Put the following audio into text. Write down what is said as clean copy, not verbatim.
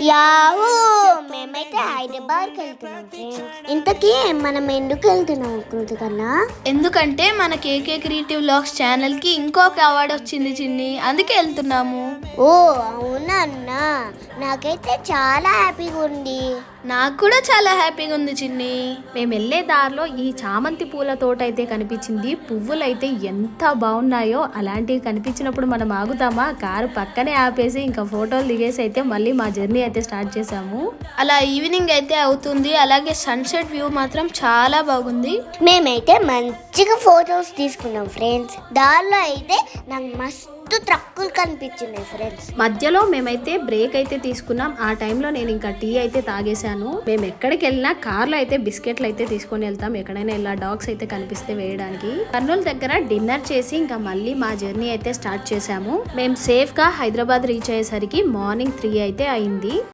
Yahoo! మేమైతే హైదరాబాద్కి వెళ్తున్నాం ఫ్రెండ్స్. ఇంతకీ మనం ఎందుకు వెళ్తున్నాం కృతికన్నా? ఎందుకంటే మన కేకే క్రియేటివ్ వ్లాగ్స్ ఛానల్కి ఇంకొక అవార్డు వచ్చింది చిన్ని, అందుకే వెళ్తున్నాము. ఓ అవునా అన్నా, నాకైతే చాలా హ్యాపీగా ఉంది. నాకు కూడా చాలా హ్యాపీగా ఉంది చిన్ని. మేము వెళ్ళే దారిలో ఈ చామంతి పూల తోట అయితే కనిపించింది. పువ్వులు అయితే ఎంత బాగున్నాయో. అలాంటివి కనిపించినప్పుడు మనం ఆగుతామా? కారు పక్కనే ఆపేసి ఇంకా ఫోటోలు దిగేసి అయితే మళ్ళీ మా జర్నీ అయితే స్టార్ట్ చేసాము. అలా ఈవినింగ్ అయితే అవుతుంది. అలాగే సన్సెట్ వ్యూ మాత్రం చాలా బాగుంది. మేమైతే మంచిగా ఫొటోస్ తీసుకున్నాం ఫ్రెండ్స్. దారిలో అయితే నాకు మస్తు ట్రక్కులు కనిపించినాయి ఫ్రెండ్స్. మధ్యలో మేమైతే బ్రేక్ అయితే తీసుకున్నాం. ఆ టైంలో నేను ఇంకా టీ అయితే తాగేశాను. మేము ఎక్కడికి వెళ్ళినా కార్లో అయితే బిస్కెట్లు అయితే తీసుకొని వెళ్తాం. ఎక్కడైనా ఇలా డాగ్స్ అయితే కనిపిస్తే వేయడానికి. కర్నూలు దగ్గర డిన్నర్ చేసి ఇంకా మళ్ళీ మా జర్నీ అయితే స్టార్ట్ చేసాము. మేము సేఫ్ గా హైదరాబాద్ రీచ్ అయ్యేసరికి మార్నింగ్ 3 అయితే అయింది.